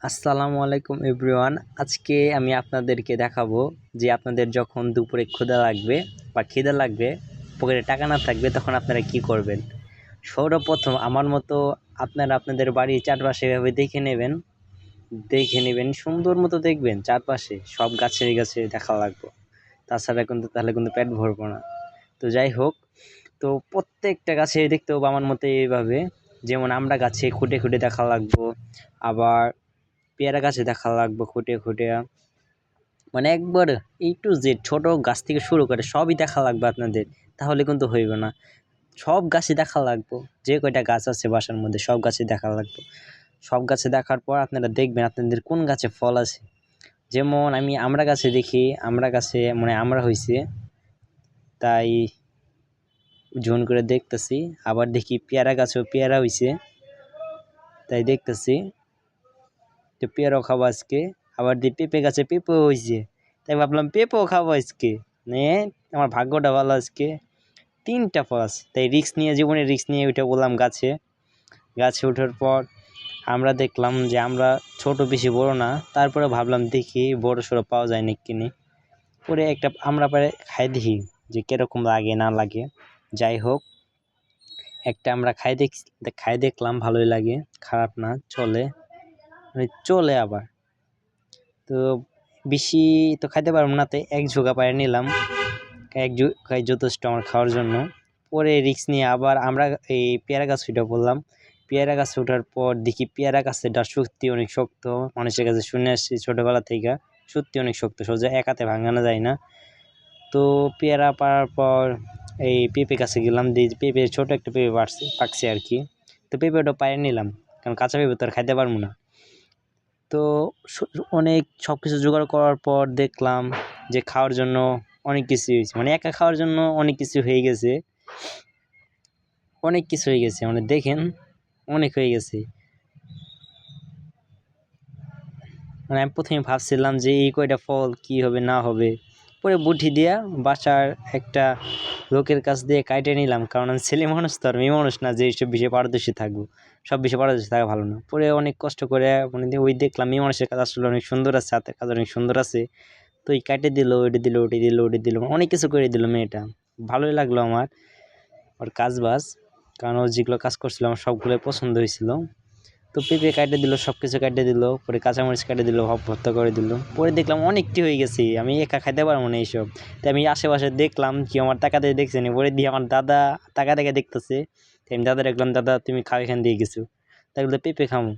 আসসালামু আলাইকুম এভরিওয়ান। আজকে আমি আপনাদেরকে দেখাবো যে আপনাদের যখন দুপুরে ক্ষুধা লাগবে বা খিদে লাগবে, পকেটে টাকা না থাকবে, তখন আপনারা কি করবেন। সর্বপ্রথম আমার মতো আপনারা আপনাদের বাড়ির চারপাশে এভাবে দেখে নেবেন সুন্দর মতো দেখবেন, চারপাশে সব গাছে গাছে দেখা লাগবে, তাছাড়া তাহলে কিন্তু পেট ভরবো না। তো যাই হোক, তো প্রত্যেকটা গাছে দেখতে হবে আমার মতে এইভাবে, যেমন আমরা গাছে খুঁটে খুঁটে দেখা লাগবো, আবার পেয়ারা গাছে দেখা লাগবে খুঁটে খুঁটে, মানে একবার A to Z ছোট গাছ থেকে শুরু করে সবই দেখা লাগবে আপনাদের, তাহলে কিন্তু হইবে না। সব গাছে দেখা লাগবে, যে কয়টা গাছ আছে বাসার মধ্যে সব গাছে দেখা লাগবে। সব গাছে দেখার পর আপনারা দেখবেন আপনাদের কোন গাছে ফল আছে। যেমন আমি আমরা গাছে দেখি, আমরা গাছে মানে আমরা হয়েছে তাই ঝুন করে দেখতেছি, আবার দেখি পেয়ারা গাছেও পেয়ারা হয়েছে তাই দেখতেছি, তো পেয়ারাও খাবো আজকে। আবার দেখি পেঁপে গাছে পেঁপেও হয়েছে তাই ভাবলাম পেঁপেও খাবো আজকে। নিয়ে আমার ভাগ্যটা ভালো, আজকে 3টা ফল আছে, তাই জীবনে রিস্ক নিয়ে উঠে বললাম গাছে। গাছে ওঠার পর আমরা দেখলাম যে আমরা ছোট, বেশি বড় না, তারপরে ভাবলাম দেখি বড় সড়ো পাওয়া যায় না কিনে। পরে একটা আমরা পরে খাই দেখি যে কিরকম লাগে না লাগে। যাই হোক, একটা আমরা খাই দেখলাম ভালোই লাগে, খারাপ না, চলে, মানে চলে। আবার তো বেশি তো খাইতে পারবো না, তাই এক ঝোঁকা পায়ে নিলাম, খাই যথেষ্ট আমার খাওয়ার জন্য। পরে রিস্ক নিয়ে আবার আমরা এই পেয়ারা গাছ উঠে পড়লাম। পেয়ারা গাছে ওঠার পর দেখি পেয়ারা গাছটা সত্যি অনেক শক্ত, মানুষের কাছে শুনে আসছি ছোটোবেলা থেকে, সত্যি অনেক শক্ত, সোজা এক হাতে ভাঙানো যায় না। তো পেয়ারা পাড়ার পর এই পেঁপে গাছে গেলাম, দিয়ে পেঁপে ছোটো একটা পেঁপে পাকছে আর কি। তো পেঁপেটা পায়ে নিলাম, কারণ কাঁচা পেঁপে তো আর খাইতে পারবো না। তো অনেক সব কিছু জোগাড় করার পর দেখলাম যে খাওয়ার জন্য অনেক কিছু হয়েছে, মানে একা খাওয়ার জন্য অনেক কিছু হয়ে গেছে, মানে দেখেন অনেক হয়ে গেছে। মানে আমি প্রথমে ভাবছিলাম যে এই কয়টা ফল কি হবে না হবে, পরে বুদ্ধি দিয়া বাসার একটা লোকের কাছ দিয়ে কাইটে নিলাম, কারণ আমি ছেলে মানুষ তো আর মেয়ে মানুষ না যে এইসব বিষয়ে পারদর্শী থাকবো, সব বিষয়ে পারদর্শী থাকা ভালো না। পরে অনেক কষ্ট করে মানে ওই দেখলাম মেয়ে মানুষের কাজ আসলে অনেক সুন্দর আছে, হাতের কাজ অনেক সুন্দর আছে। তো এই কাটে দিল, ওইটা দিল, অনেক কিছু করে দিল মেয়েটা, ভালোই লাগলো আমার ওর কাজ বাজ, কারণ ও যেগুলো কাজ করছিল আমার সবগুলোই পছন্দ হয়েছিল। তো পেঁপে কাটে দিল, সব কিছু কাটে দিল, পরে কাঁচামরিচ কাটে দিল, ভর্তা করে দিল। পরে দেখলাম অনেকটি হয়ে গেছে, আমি একা খাইতে পারবো না এইসব। তাই আমি আশেপাশে দেখলাম কি আমার তাকাতে দেখছে না, পরে দিয়ে আমার দাদা তাকা দেখে দেখতেছে। তাই আমি দাদা দেখলাম, দাদা তুমি খাও এখান দিয়ে কিছু, তাই বলতে পেঁপে খামো।